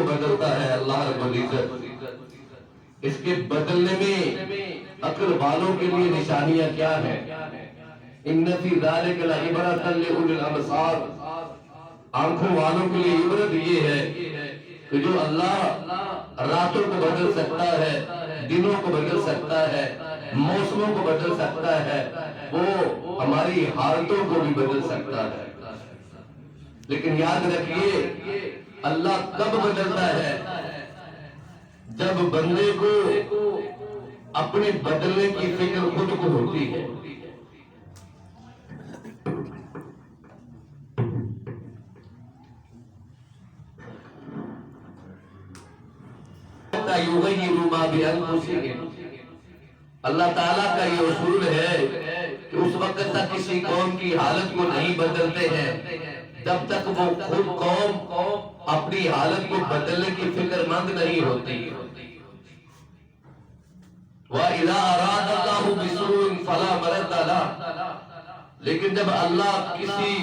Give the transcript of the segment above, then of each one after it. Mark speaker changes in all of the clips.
Speaker 1: بدلتا ہے اللہ رب العزت، اس کے بدلنے میں عقل والوں کے لیے نشانیاں کیا ہیں؟ ان فی ذلک لعبرۃ لأولی الابصار، آنکھوں والوں کے لیے عبرت یہ ہے کہ جو اللہ راتوں کو بدل سکتا ہے، دنوں کو بدل سکتا ہے، موسموں کو بدل سکتا ہے، وہ ہماری حالتوں کو بھی بدل سکتا ہے۔ لیکن یاد رکھیے اللہ کب بدلتا ہے؟ جب بندے کو اپنے بدلنے کی فکر خود کو ہوتی ہے۔ اللہ تعالیٰ کا یہ اصول ہے کہ اس وقت تک کسی قوم کی حالت کو نہیں بدلتے ہیں جب تک وہ خود قوم اپنی حالت کو بدلنے کی فکر مند نہیں ہوتی۔ وَإِذَا أَرَادَ اللَّهُ بِسُوءٍ فَلَا مَرَدَّ لَهُ، لیکن جب اللہ کسی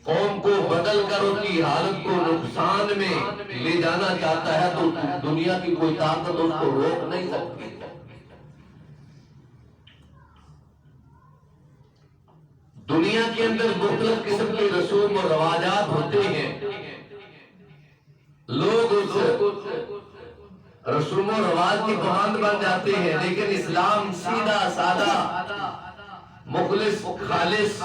Speaker 1: قوم کو بدل کر ان کی حالت کو نقصان میں لے جانا چاہتا ہے تو دنیا کی کوئی طاقت اس کو روک نہیں سکتی۔ دنیا کے اندر مختلف قسم کے رسوم اور رواجات ہوتے ہیں، لوگ اس رسوم و رواج کی پابند بن جاتے ہیں، لیکن اسلام سیدھا سادہ مخلص خالص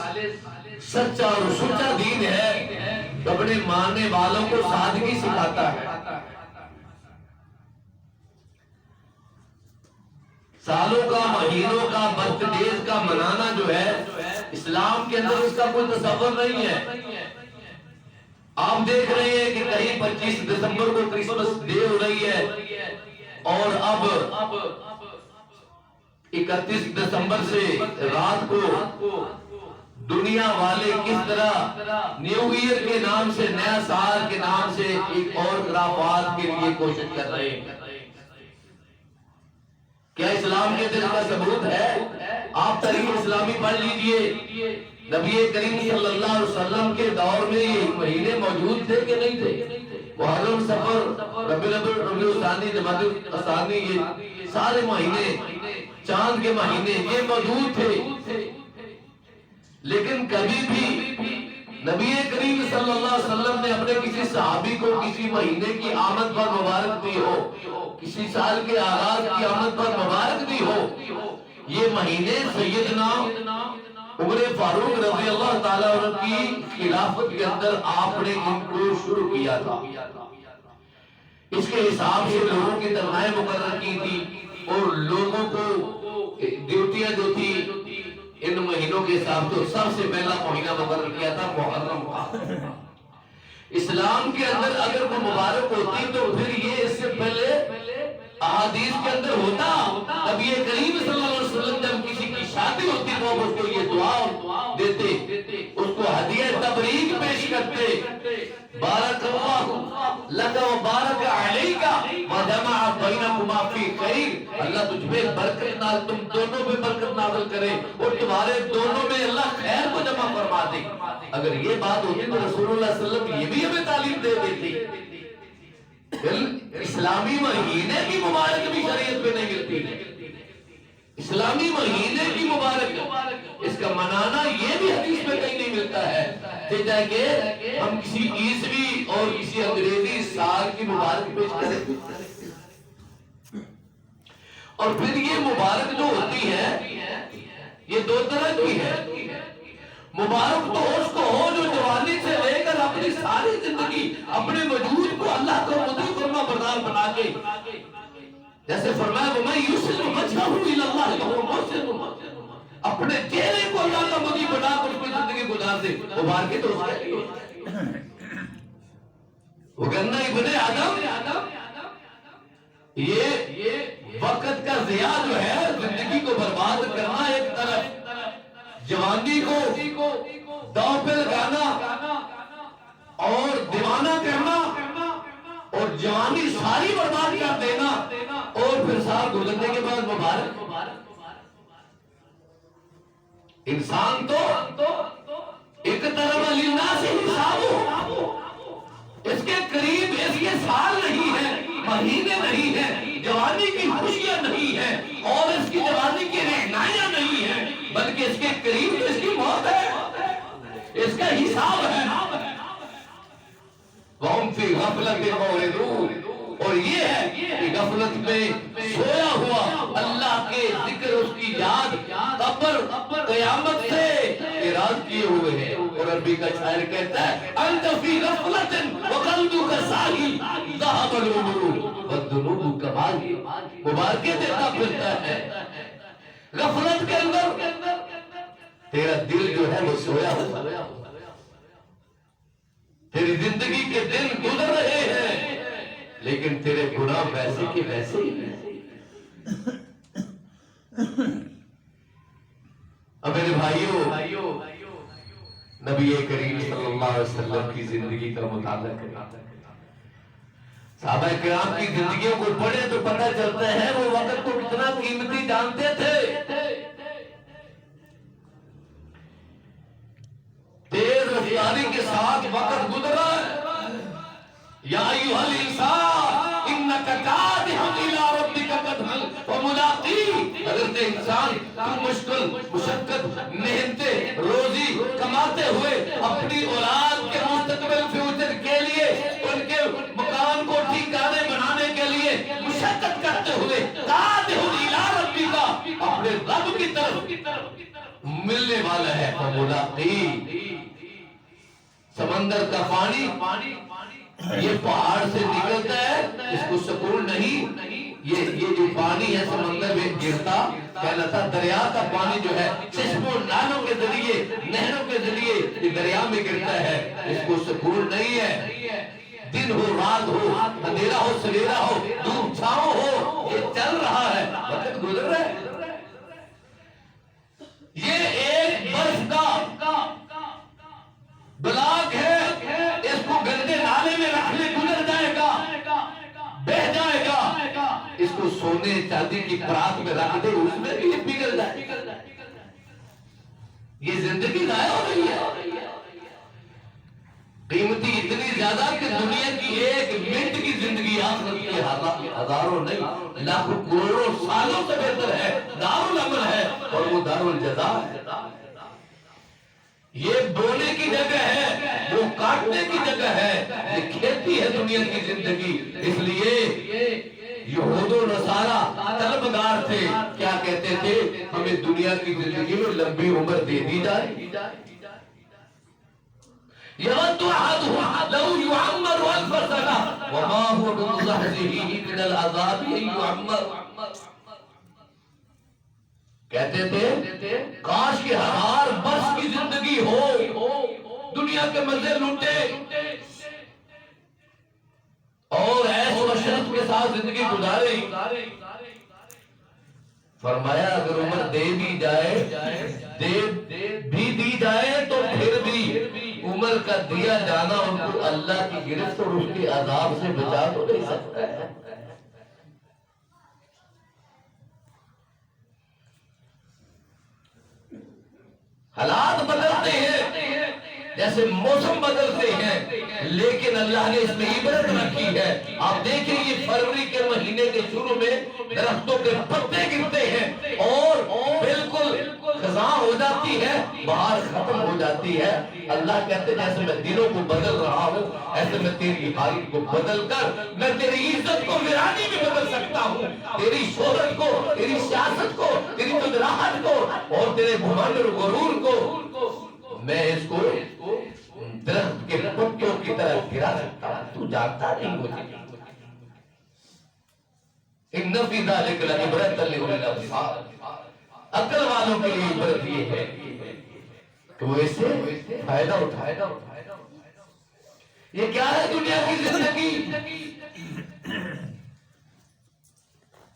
Speaker 1: سچا اور سچا دین ہے، اپنے ماننے والوں کو سادگی سکھاتا ہے۔ سالوں کا، مہینوں کا، برتھ ڈیز کا منانا جو ہے اسلام کے اندر اس کا کوئی تصور نہیں ہے۔ آپ دیکھ رہے ہیں کہ کہیں 25 دسمبر کو کرسمس ڈے ہو رہی ہے اور اب 31 دسمبر سے رات کو دنیا والے کس طرح نیو ایئر کے نام سے، نیا سال کے نام سے ایک اور خرافات کے لیے کوشش کر رہے ہیں۔ کیا اسلام کے دل کا ثبوت ہے؟ آپ تاریخ اسلامی پڑھ لیجئے، نبی کریم صلی اللہ علیہ وسلم کے دور میں یہ مہینے موجود تھے کہ نہیں تھے؟ محرم، صفر، ربیع الاول، ربیع الثانی، جمادی الثانی، یہ سارے مہینے، چاند کے مہینے یہ موجود تھے، لیکن کبھی بھی نبی کریم صلی اللہ علیہ وسلم نے اپنے کسی صحابی کو کسی مہینے کی آمد پر مبارک دی ہو، کسی سال کے آغاز کی آمد پر مبارک دی ہو؟ یہ مہینے سیدنا عمر فاروق رضی اللہ تعالیٰ عنہ کی خلافت کے اندر آپ نے ان کو شروع کیا تھا۔ اس کے حساب سے لوگوں کی تنخواہیں مقرر کی تھی اور لوگوں کو ڈیوٹیاں جو تھی ان مہینوں کے حساب سے سب سے پہلا مہینہ مقرر کیا تھا محرم کا۔ اسلام کے اندر اگر کوئی مبارک ہوتی تو پھر یہ اس سے پہلے احادیث کے اندر ہوتا۔ نبی کریم صلی اللہ علیہ وسلم جب کسی کی شادی ہوتی تو اس کو یہ دعا دیتے، اس کو ہدیہ تبریک پیش کرتے، بارک اللہ لک و بارک علیک وجمع بینکما فی خیر، اللہ تجھ پہ برکت نازل، تم دونوں پہ برکت نازل کرے اور تمہارے دونوں میں اللہ خیر کو جمع فرما دے۔ اگر یہ بات ہوتی تو رسول اللہ صلی اللہ علیہ وسلم یہ بھی ہمیں تعلیم دے دیتی۔ اسلامی مہینے کی مبارک بھی شریعت میں نہیں ملتی، اسلامی مہینے کی مبارک اس کا منانا یہ بھی حدیث میں کہیں نہیں ملتا ہے کہ ہم کسی عیسوی اور کسی انگریزی سال کی مبارک پیش کریں۔ اور پھر یہ مبارک جو ہوتی ہے یہ دو طرح کی ہے۔ مبارک تو اس کو ہو جو جوانی سے لے کر اپنی ساری زندگی اپنے وجود کو اللہ کو مطیع فرما بردار بنا کے، جیسے فرمایا وَمَن يُسْلِمْ وَجْهَهُ إِلَى اللَّهِ فَهُوَ مُحْسِنٌ، اپنے چہرے کو اللہ کا مطیع بنا کر اس کی زندگی گزار دے، مبارک تو اس کے لیے۔ وَقَنَّ ابن آدم، یہ وقت کا ضیاء جو ہے زندگی کو برباد کرنا ایک طرف، جوانی کو داؤ پہ لگانا اور دیوانہ کرنا اور جوانی ساری برباد کر دینا اور پھر سال گزرنے کے بعد مبارک۔ انسان تو ایک طرف للناس حسابہ، اس کے قریب اس کے ساتھ مہینے نہیں ہیں، جوانی کی خوشیاں نہیں ہیں، اور اس کی جوانی کی رہنائیاں نہیں ہیں، بلکہ اس کے قریب تو اس کی موت ہے، اس کا حساب ہے۔ وَهُمْ فِي غَفْلَةٍ مُعْرِضُونَ، اور یہ ہے کہ غفلت میں سویا ہوا اللہ کے ذکر، اس کی یاد قبر قیامت سے اعراض کیے ہوئے ہیں۔ اور عربی کا شاعر کہتا ہے أَنْتَ فِي غَفْلَةٍ وَقَلْبُكَ سَاهٍ ذَهَبَ الْعُمُرُ وَالذُّنُوبُ كَمَالٍ، مبارکیں دیتا پھرتا ہے۔ غفلت کے اندر تیرا دل جو ہے وہ سویا ہوا، تیری زندگی کے دن گزر رہے ہیں، لیکن تیرے گناہ ویسے کے ویسے ہی ہیں۔ اب میرے بھائیوں، نبی کریم صلی اللہ علیہ وسلم کی زندگی کا مطالعہ کریں، صحابہ کرام کی زندگیوں کو پڑھیں تو پتہ چلتا ہے وہ وقت کو کتنا قیمتی جانتے تھے۔ تیز رفتاری کے ساتھ وقت گزرا ہے۔ یا ایھا الانسان انک کادح الی ربک کدحا فملاقیہ، حضرت انسان تم مشکل مشقت محنتیں روزی کماتے ہوئے اپنی اولاد کے مستقبل فیوچر کے لیے، ان کے مکان کو ٹھکانے بنانے کے لیے مشقت کرتے ہوئے کادح الی ربک، اپنے رب کی طرف ملنے والا ہے۔ فملاقیہ، سمندر کا پانی یہ پہاڑ سے نکلتا ہے، اس کو سکون نہیں، یہ جو پانی ہے سمندر میں گرتا، کہنا تھا دریا کا پانی جو ہے چشموں نالوں کے ذریعے نہروں کے ذریعے یہ دریا میں گرتا ہے، اس کو سکون نہیں ہے۔ دن ہو رات ہو، اندھیرا ہو سویرا ہو، دھوپ چھاؤں ہو، یہ چل رہا ہے، وقت گزر رہا ہے۔ یہ ایک برف کا بلاک ہے، اس کو گندے نالے میں رکھ لے گزر جائے گا، بہ جائے گا، اس کو سونے چاندی کی پرات میں رکھ دے اس میں بھی یہ پگھل جائے گا۔ یہ زندگی ضائع ہو رہی ہے، قیمتی اتنی زیادہ کہ دنیا کی ایک منٹ کی زندگی آخرت کے ہزاروں نہیں لاکھوں کروڑوں سالوں سے بہتر ہے، دارالعمل ہے، اور وہ دارالجزا ہے۔ یہ بونے کی جگہ ہے، وہ کاٹنے کی جگہ ہے، یہ کھیتی ہے دنیا کی زندگی۔ اس لیے یہود و نصارہ طلبگار تھے، کیا کہتے تھے؟ ہمیں دنیا کی زندگی میں لمبی عمر دے دی جائے۔ یود احدهم لو يعمر الف سنہ وما هو بمزحزحه من العذاب ان يعمر، کہتے تھے کاش کہ 1000 برس کی زندگی ہو، دنیا کے مزے لوٹے اور عیش و عشرت کے ساتھ زندگی گزارے۔ فرمایا اگر عمر دے بھی دی جائے تو پھر بھی عمر کا دیا جانا ان کو اللہ کی گرفت اور اس کے عذاب سے بچا تو نہیں سکتا ہے۔ حالات بدلتے ہیں، جیسے موسم بدلتے ہیں، لیکن اللہ نے اس میں عبرت رکھی ہے۔ آپ دیکھیں یہ فروری کے مہینے کے شروع میں درختوں کے پتے گرتے ہیں اور بالکل خزاں ہو جاتی ہے، بہار ختم ہو جاتی ہے۔ اللہ کہتے ہیں جیسے میں دنوں کو بدل رہا ہوں، ایسے میں تیری حالت کو بدل کر میں تیری عزت کو ویرانی میں بدل سکتا ہوں، تیری شہرت کو، تیری سیاست کو، تیری قدرت کو اور تیرے گھمنڈ اور غرور کو میں اس کو درخت کے پتوں کی طرح گرا سکتا ہوں، تو جانتا نہیں مجھے۔ ان فی ذلک لعبرۃ لأولی الابصار، عقل والوں کے لیے عبرت یہ ہے کہ وہ اس سے فائدہ اٹھائے گا۔ یہ کیا ہے دنیا کی زندگی؟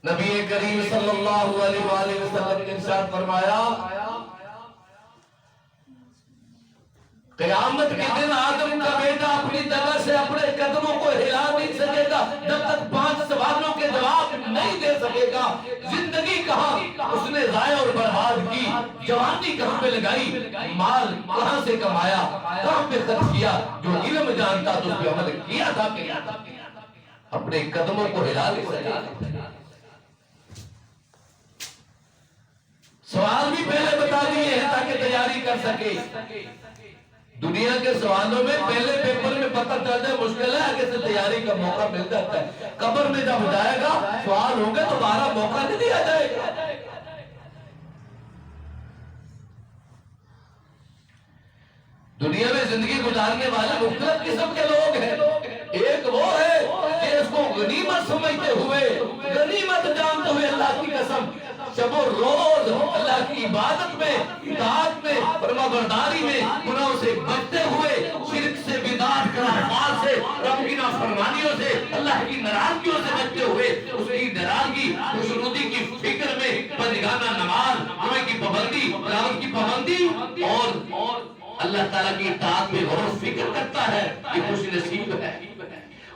Speaker 1: نبی کریم صلی اللہ علیہ وآلہ وسلم نے ارشاد فرمایا قیامت کے دن آدم کا بیٹا اپنی جگہ سے اپنے قدموں کو ہلا نہیں سکے گا جب تک 5 سوالوں کے جواب نہیں دے سکے گا۔ زندگی کہاں اس نے ضائع اور برباد کی، جوانی کہاں پہ لگائی، مال کہاں سے کمایا، کہاں پہ خرچ کیا، جو علم جانتا تو اس پہ عمل کیا تھا۔ اپنے قدموں کو ہلا نہیں سکے. سوال بھی پہلے بتا دیے ہیں تاکہ تیاری کر سکے. دنیا کے سوالوں میں پہلے پیپر میں پتہ چل جائے مشکل ہے، آگے سے تیاری کا موقع مل جاتا ہے. قبر میں جب جائے گا سوال ہوں گے تو دوبارہ موقع نہیں دیا جائے گا. دنیا میں زندگی گزارنے والے مختلف قسم کے لوگ ہیں. ایک وہ ہے کہ اس کو غنیمت سمجھتے ہوئے، غنیمت جانتے ہوئے اللہ کی قسم شب و روز اللہ کی عبادت میں، اطاعت میں، فرمانبرداری میں، گناہوں سے بچتے ہوئے، شرک سے، بدعت، خرافات سے، رب کی نافرمانیوں سے، اللہ کی ناراضگیوں سے بچتے ہوئے، اس کی ناراضگی، خوشنودی کی فکر میں پنجگانہ نماز، جمعے کی پابندی، تلاوت کی پابندی اور اللہ تعالیٰ کی اطاعت میں غور و فکر کرتا ہے، یہ خوش نصیب ہے.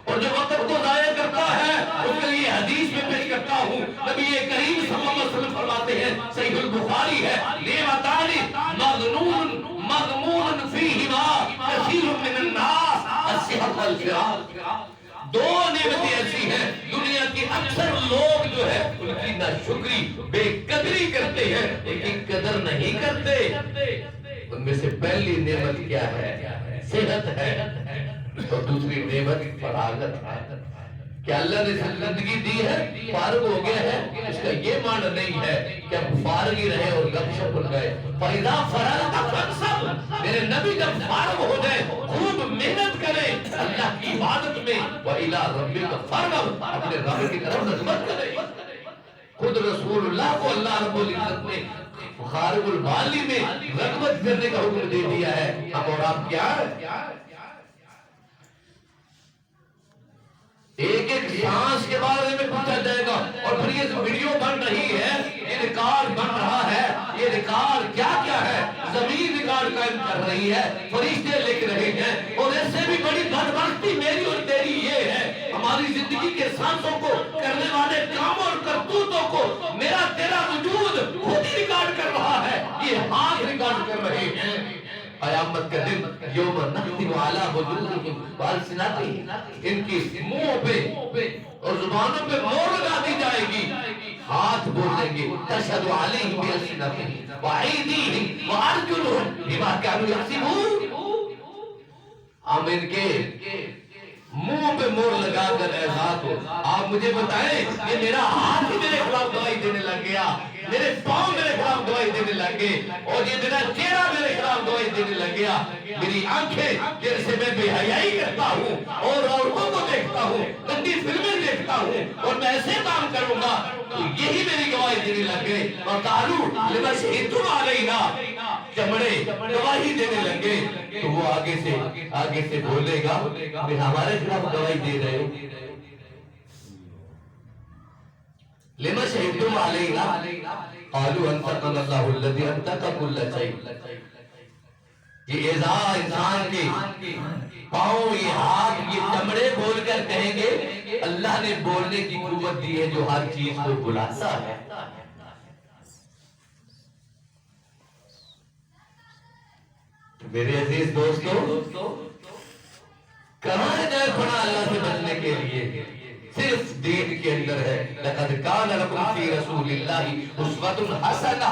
Speaker 1: اور جو وقت کو ضائع کرتا ہے اس کے لیے حدیث میں پیش کرتا ہوں. نبی کریم صلی اللہ علیہ وسلم فرماتے ہیں، صحیح البخاری ہے، نعمتان مغمون فیہما کثیر من الناس الصحت والفراغ. دو نعمتیں ایسی ہیں دنیا کی اکثر لوگ جو ہے ان کی ناشکری، بے قدری کرتے ہیں، ان کی قدر نہیں کرتے. ان میں سے پہلی نعمت کیا ہے؟ صحت ہے. اور دوسری نعمت فراغت ہے کہ اللہ نے زندگی دی ہے، فارغ ہو گیا ہے. اس کا یہ معنی نہیں ہے کہ اب فارغ ہی رہے اور گپ شپ ہو گئے. فَإِذَا فَرَغْتَ فَانْصَبْ، میرے نبی جب فارغ ہو جائے خوب محنت کرے اللہ کی عبادت میں. وَإِلَىٰ رَبِّكَ فَارْغَب، اپنے رب کی طرف رغبت کرے. خود رسول اللہ کو اللہ رب العزت نے خارق البالی میں رغبت کرنے کا حکم دے دیا ہے. اب اور آپ کیا ہے؟ ایک ایک سانس کے بارے میں پوچھا جائے گا. اور پھر یہ ویڈیو بن رہی ہے، یہ ریکارڈ بن رہا ہے. یہ ریکارڈ کیا کیا ہے؟ زمین ریکارڈ قائم کر رہی ہے، فرشتے لکھ رہے ہیں. اور اس سے بھی بڑی بدبختی میری اور تیری یہ ہے، ہماری زندگی کے سانسوں کو، کرنے والے کاموں اور کرتوتوں کو میرا تیرا وجود خود ہی ریکارڈ کر رہا ہے. یہ ہاتھ ریکارڈ کر رہے ہیں. قیامت کا دن یوم نختم علی وجوہہم والسنتہم، ان کی منہ پہ اور زبانوں پہ مہر لگا دی جائے گی. ہاتھ بولیں گے تشہد علیہم بألسنتہم وأیدیہم وأرجلہم بما کانوا یکسبون. ہم ان کے منہ پہ مہر لگا کر احساس ہو. آپ مجھے بتائیں یہ میرا ہاتھ ہی میرے خلاف گواہی دینے لگ گیا، میرے پاؤں میرے خلاف گواہی دینے لگ گئے، اور یہ میرا چہرہ میرے خلاف گواہی دینے لگ گیا. میری آنکھیں جن سے میں بے حیائی کرتا ہوں اور عورتوں کو دیکھتا ہوں، گندی فلمیں دیکھتا ہوں، اور میں ایسے کام کروں گا تو یہی میری گواہی دینے لگ گئے. اور قالوا لما شہدتم علینا، چمڑے گواہی دینے لگے. تو وہ آگے سے بولے گا ہمارے خلاف گواہی دے رہے ہو. لما شہدتم علینا قالوا انطقنا اللہ الذی انطق کل شیء. یہ اعزاز انسان کے پاؤں، یہ ہاتھ، یہ چمڑے بول کر کہیں گے اللہ نے بولنے کی قوت دی ہے جو ہر چیز کو بلاتا ہے. میرے عزیز دوستو، کہاں ہدایت پڑا اللہ سے بچنے کے لیے؟ صرف دین کے اندر ہے. لقد کان لکم فی رسول اللہ اسوۃ حسنہ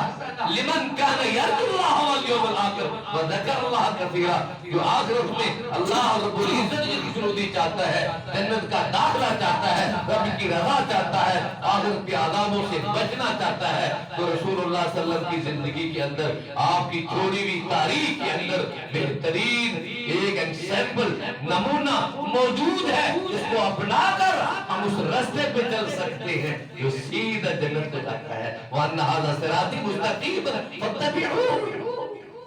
Speaker 1: لمن کان یرجو اللہ والیوم الآخر وذکر اللہ کثیرا. جو آخرت میں اللہ رب العزت کی خوشنودی چاہتا ہے، جنت کا داخلہ چاہتا ہے، رب کی رضا چاہتا ہے، آخرت کے عذابوں سے بچنا چاہتا ہے، تو رسول اللہ صلی اللہ علیہ وسلم کی زندگی کے اندر، آپ کی چھوڑی ہوئی تاریخ کے اندر بہترین ایک ایگزامپل، نمونہ موجود ہے جس کو اپنا کر ہم اس راستے پہ چل سکتے ہیں جو سیدھا جنت کو جاتا ہے. وَأَنَّ هَذَا صِرَاطِي مُسْتَقِيمًا فَاتَّبِعُوهُ.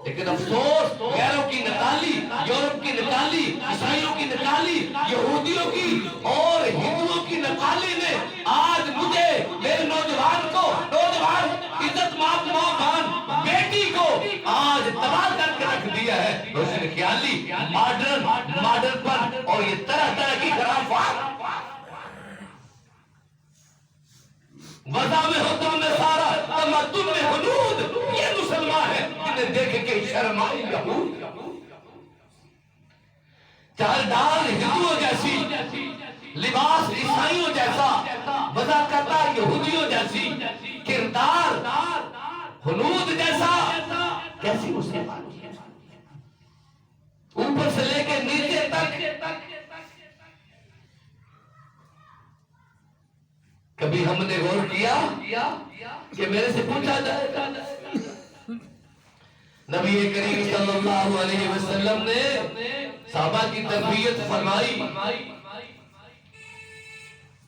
Speaker 1: لیکن افسوس، غیروں کی نکالی، یورپ کی نکالی، عیسائیوں کی نکالی، یہودیوں کی اور ہندوؤں کی نکالی نے آج مجھے، میرے نوجوان کو، نوجوان عزت ماب نوجوان بیٹی کو آج تباہ کر کے رکھ دیا ہے. روشن خیالی، ماڈرن پر اور یہ طرح طرح کی خرافات. وضع میں ہوتا میں سارا تمدن میں حدود، یہ مسلمان ہے جنہیں دیکھ کے شرم آئی. یہود چال ڈال ہندوؤں جیسی، لباس عیسائیوں جیسا بذات یہودیوں جیسی کردار ہنود جیسا کیسی مسلمان اوپر سے لے کے نیچے تک. کبھی ہم نے غور کیا کہ میرے سے پوچھا جائے گا نبی کریم صلی اللہ علیہ وسلم نے صحابہ کی تربیت فرمائی.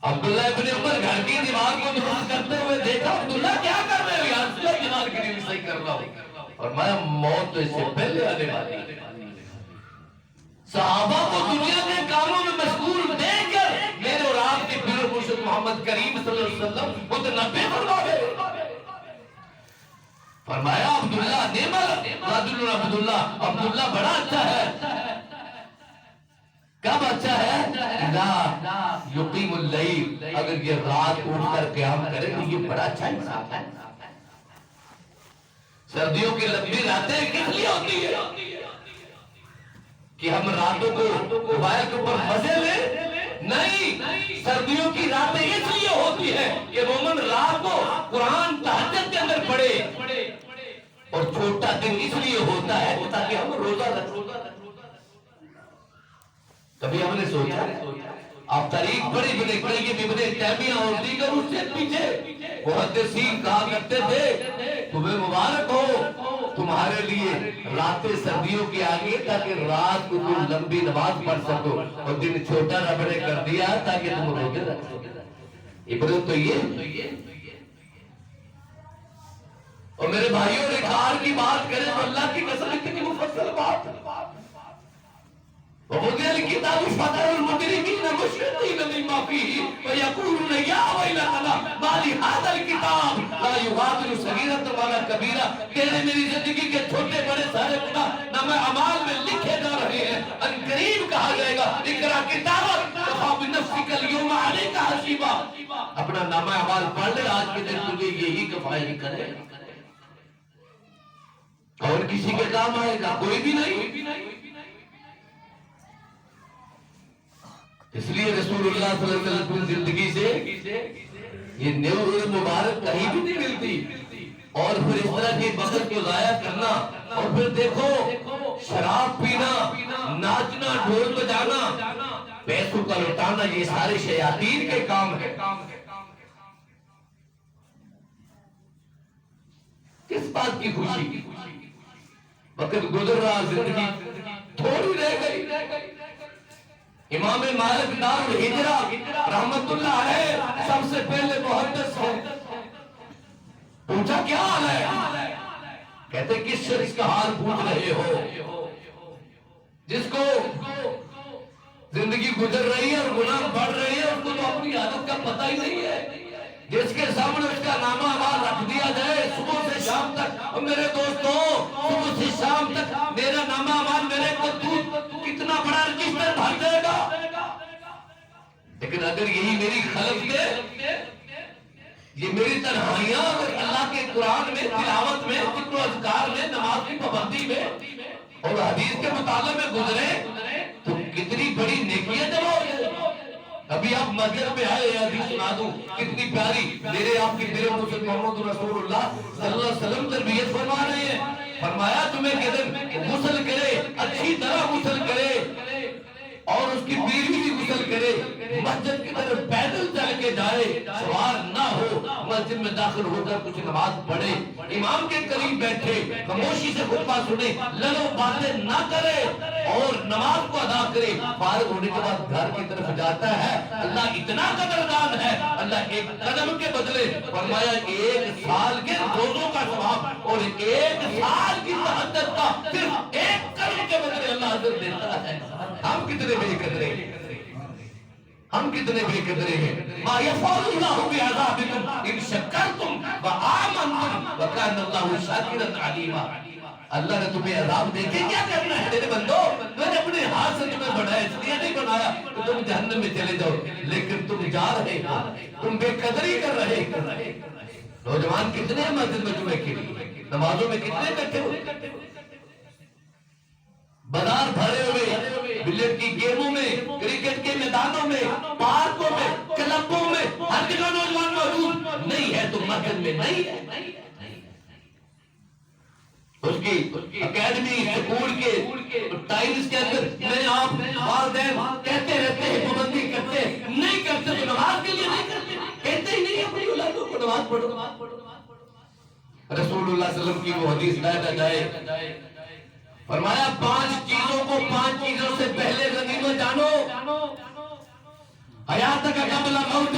Speaker 1: عبداللہ ابن عمر گھر کی دیوار کو درست کرتے ہوئے دیکھا عبداللہ کیا کر رہے ہو یار اللہ دیوار کے لیے صحیح کر رہا ہوں اور میں موت تو اس سے پہلے آنے والی. صحابہ کو دنیا کے کاموں میں مشغول دیکھ کر میرے اور آپ کے پیر و مرشد محمد کریم صلی اللہ علیہ وسلم متنبہ فرما گئے. فرمایا عبداللہ نعمت رجل عبداللہ بڑا اچھا ہے. کب اچھا ہے؟ لا یقیم اللیل اگر یہ رات اٹھ کر قیام کرے تو یہ بڑا اچھا انسان ہے. سردیوں کی لمبی راتیں کس لیے ہوتی ہے کہ ہم راتوں کو موبائل کے اوپر مزے لیں؟ نہیں, سردیوں کی راتیں اس لیے ہوتی ہے کہ مومن رات کو قرآن تہجد کے اندر پڑھے اور چھوٹا دن اس لیے ہوتا ہے تاکہ ہم روزہ رکھیں. کبھی ہم نے سوچا آپ تاریخ بڑی بڑے قیم ابن تیمیہ اور دیگر اس سے پیچھے محدثین کہا کرتے تھے تمہیں مبارک ہو تمہارے لیے راتیں سردیوں کی آگے تاکہ رات کو تم لمبی نماز پڑھ سکو اور دن چھوٹا رب نے کر دیا تاکہ تم روزے رکھ سکو. عبرت تو یہ. اور میرے بھائیوں ریکار کی بات کریں تو اللہ کی قسم اتنی مفصل بات وَوُضِعَ الْكِتَابُ فَتَرَى الْمُجْرِمِينَ مُشْفِقِينَ مِمَّا فِيهِ وَيَقُولُونَ يَا وَيْلَتَنَا مَا لِهَذَا الْكِتَابِ لَا يُغَادِرُ صَغِيرَةً وَلَا كَبِيرَةً. تیرے میری زندگی کے چھوٹے بڑے سارے گناہ نامہ اعمال میں لکھے جا رہے ہیں. ان قریب کہا جائے گا اقرأ کتابک کفیٰ بنفسک اليوم علیک حسیبا. اپنا نامہ اعمال پڑھ لے آج کے دن تجھے یہی کفایت کرے اور کسی کے کام آئے گا کوئی بھی نہیں. اس لیے رسول اللہ صلی اللہ علیہ وسلم کی زندگی سے یہ نور مبارک کہیں بھی نہیں ملتی. اور پھر اس طرح کی وقت کو ضائع کرنا اور پھر دیکھو شراب پینا ناچنا ڈھول بجانا پیسوں کا لٹانا یہ سارے شیاطین کے کام ہے. کس بات کی خوشی؟ وقت گزر رہا زندگی تھوڑی رہ گئی. امام مالک دار الہجرہ رحمت اللہ علیہ سب سے پہلے محدث ہیں. پوچھا کیا حال ہے؟ کہتے کس شخص کا حال پوچھ رہے ہو جس کو زندگی گزر رہی ہے اور گناہ بڑھ رہی ہے اس کو تو اپنی عادت کا پتہ ہی نہیں ہے. جس کے سامنے اس کا نامہ اعمال رکھ دیا جائے صبح سے شام تک اور میرے دوستوں صبح سے شام تک میرا نامہ اعمال میرے کو کتنا بڑا رجسٹر بھر دے گا. لیکن اگر یہی میری خلق میں یہ میری تنہائیاں اگر اللہ کے قرآن میں تلاوت میں ذکر و اذکار میں نماز کی پابندی میں اور حدیث کے مطالعے میں گزرے تو کتنی بڑی نیکیاں جمع ہو جائے. ابھی آپ مسجد میں آئے حدیث سنا دوں کتنی پیاری میرے آپ کی میرے مرشد محمد رسول اللہ صلی اللہ علیہ وسلم تربیت فرما رہے ہیں. فرمایا تمہیں کہ دن غسل کرے اچھی طرح غسل کرے اور اس کی بیوی بھی غسل کرے مسجد کی طرف پیدل چل کے جائے سوار نہ ہو مسجد میں داخل ہو کر کچھ نماز پڑھے امام کے قریب بیٹھے خاموشی سے خطبہ سنے لگو باتیں نہ کرے اور نماز کو ادا کرے فارغ ہونے کے بعد گھر کی طرف جاتا ہے. اللہ اتنا قدردان ہے اللہ ایک قدم کے بدلے فرمایا 1 سال کے روزوں کا ثواب اور 1 سال کی تہجد کا صرف 1 قدم کے بدلے اللہ اجر دیتا ہے. ہم کتنے بے قدرے ہیں. ما یفعل اللہ بعذابکم ان شکرتم وآمنتم وکان اللہ شاکرا علیما. اللہ نے تمہیں عذاب دے کے کیا کرنا ہے تیرے بندو؟ میں نے اپنے ہاتھ سے تمہیں بنایا اس لیے نہیں بنایا کہ تم جہنم میں چلے جاؤ لیکن تم جا رہے ہو تم بے قدری کر رہے. نوجوان کتنے ہیں مسجد میں جمعے کے لیے نمازوں میں کتنے بیٹھے ہوئے بازار بھرے ہوئے بلیٹ کی گیموں میں کرکٹ کے میدانوں میں پارکوں میں کلب تو مسجد میں نہیں ہے. اس کی اکیڈمی سکول کے ٹائمز کے اندر میں آپ والدین کہتے رہتے ہیں پابندی کرتے نہیں کرتے تو نماز کے لیے نہیں کرتے, کہتے ہی نہیں اپنی اولادوں کو نماز پڑھو. رسول اللہ صلی اللہ علیہ وسلم کی وہ حدیث لایا جائے, فرمایا 5 چیزوں کو 5 چیزوں سے پہلے غنیمت جانو. حیات کا قبل موت,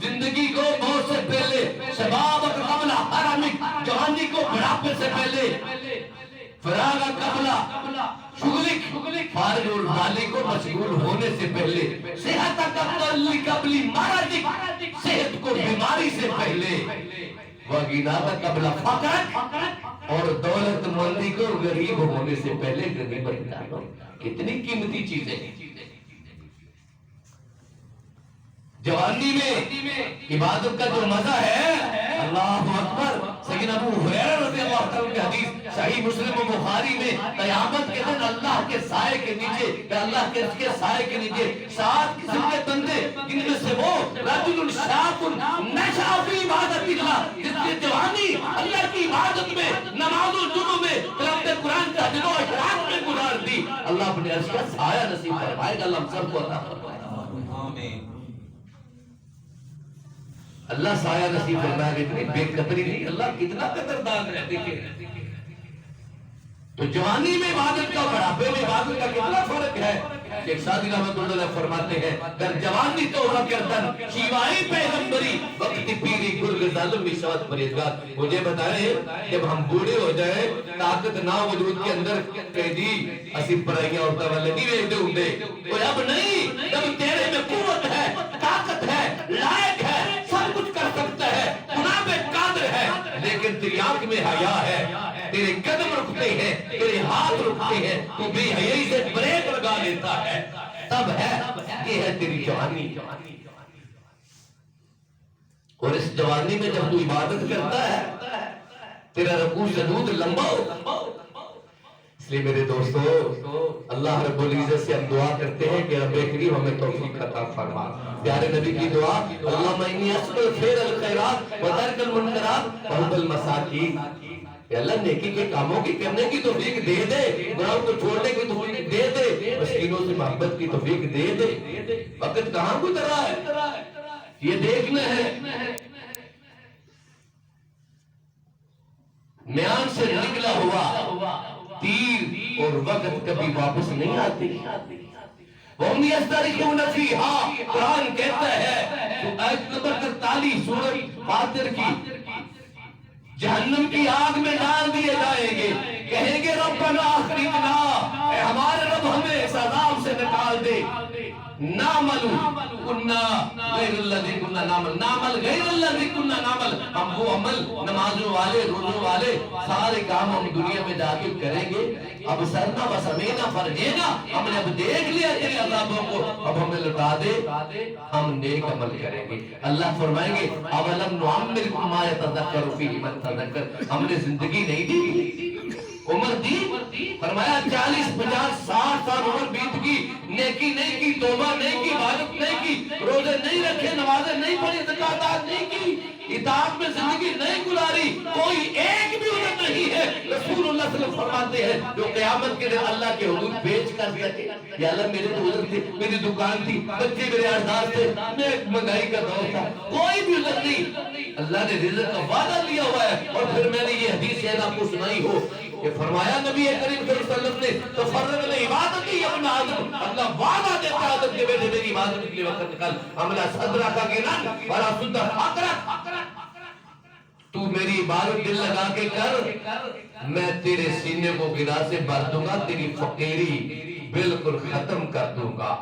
Speaker 1: زندگی کو موت سے پہلے. شباب کا قبل حرمک, جوانی کو بڑھاپے سے پہلے. فراغ کا قبل شغلک, فارغ البالی کو مشغول ہونے سے پہلے. صحت کا قبل مرضک, صحت کو بیماری سے پہلے. وغینا کا قبل فقر, اور دولت مندی کو غریب ہونے سے پہلے غنیمت جانو. کتنی قیمتی چیزیں ہیں. جوانی میں عبادت کا جو مزہ ہے, اللہ اکبر. سیدنا ابو ہریرہ رضی اللہ عنہ کی حدیث صحیح مسلم و بخاری میں, قیامت کے دن اللہ کے سائے کے نیچے, اللہ کے سائے کے نیچے 7 قسم کے بندے, جن میں سے وہ رجل شاب نشأ فی عبادت اللہ, جس کی جوانی اللہ کی عبادت میں, نماز الجمعہ میں, تلاوت قرآن کا دن و اشراق میں گزار دی. اللہ اپنے عرش کا سایہ نصیب فرمائے گا. اللہ ہم سب کو عطا فرمائے. آمین. اللہ سایہ نصیب فرمائے گا. اتنی بے قدری نہیں, اللہ کتنا قدردان ہے. دیکھیں تو جوانی میں عبادت کا, بڑھاپے میں عبادت کا کتنا فرق ہے. ایک ساتھی رحمت اللہ علیہ فرماتے ہیں, در جوانی توبہ کردن شیوائی پیغمبری, وقت پیری گرگ ظالم بشوت پریزگار. مجھے بتائیں, جب ہم بوڑھے ہو جائیں, طاقت نہ وجود کے اندر کہ جی اسی پرائیاں ہوتا والے نہیں ویکتے ہوں, اور اب نہیں, جب تیرے میں قوت ہے, طاقت ہے, لائق ہے, سب کچھ کر سکتا ہے, گناہ پہ قادر ہے, لیکن تیری آنکھ میں حیا ہے, تیرے قدم رکتے ہیں, تیرے ہاتھ رکتے ہیں, تو بے حیائی سے بریک لگا لیتا ہے, تب ہے یہ ہے تیری جوانی. اور اس جوانی میں جب تو عبادت کرتا ہے, تیرا رکوع سجود لمبا ہو. اس لیے میرے دوستو, اللہ رب العزت سے ہم دعا کرتے ہیں کہ رب کریم ہمیں توفیق عطا فرما. پیارے نبی کی دعا, اللہم انی اسألک فعل الخیرات و ترک المنکرات و حب المساکین. کہ اللہ نیکی کے کاموں کی کرنے کی توفیق دے دے, گناہوں کو چھوڑنے کی توفیق دے دے, مسکینوں سے محبت کی توفیق دے دے. وقت کہاں گزرا ہے یہ دیکھنا ہے. میان سے نکلا ہوا تیر اور وقت کبھی واپس نہیں آتی. وَهُمْ يَسْتَرِخُونَ فِيهَا, قرآن کہتا ہے آیت نمبر 43 سورۃ فاطر کی, جہنم کی آگ میں ڈال دیے جائیں گے, کہیں گے ربنا اخرجنا, اے ہمارے رب ہمیں اس عذاب سے نکال دے. نعمل کننا غیر الذی کننا نعمل, نعمل غیر الذی کننا نعمل, ہم وہ عمل نمازوں والے, روزوں والے سارے کام ہم دنیا میں جا کے کریں گے. اب سرنا وسمینا فرجینا, ہم نے اب دیکھ لیا تیرے عذابوں کو, اب ہمیں لٹا دے, ہم نیک عمل کریں گے. اللہ فرمائیں گے اولم نعمرکم ما یتذکر فیہ من تذکر, ہم نے زندگی نہیں دی, عمر دی, فرمایا 40 50 60 سال عمر بیت کی, نیکی نہیں کی, توبہ نہیں کی, عبادت نہیں کی, روزے نہیں رکھے, نمازیں نہیں پڑھی, زکوٰۃ نہیں کی, اطاعت میں زندگی نہیں گزاری, کوئی ایک بھی عذر نہیں ہے. رسول اللہ صلی اللہ علیہ وسلم فرماتے ہیں جو قیامت کے دن اللہ کے حضور بیچ کر سکے, یا اللہ میرے تو عذر تھے, میری دکان تھی, بچے میرے احساس تھے, میں مہنگائی کا دور تھا, کوئی بھی عذر نہیں. اللہ نے رزق کا وعدہ لیا ہوا ہے. اور پھر میں نے یہ حدیث شاید آپ کو سنائی ہو کہ فرمایا نبی کریم صلی اللہ علیہ وسلم نے, تفرغ لعبادتی ابن آدم, اللہ وعدہ دیتا ہے آدم کے بیٹے میری عبادت کے لیے وقت نکال. عملہ صدرہ کا گنان ورا صدر فقرت, تو میری عبادت دل لگا کے کر, میں تیرے سینے کو گنا سے بھر دوں گا, تیری فقیری بالکل ختم کر دوں گا.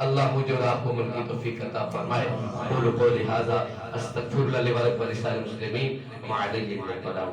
Speaker 1: اللہ مجھے اور آپ کو عمل کی توفیق عطا فرمائے. قولوا قولی ھذا استغفر اللہ لی ولکم ولسائر المسلمین وعلیکم السلام.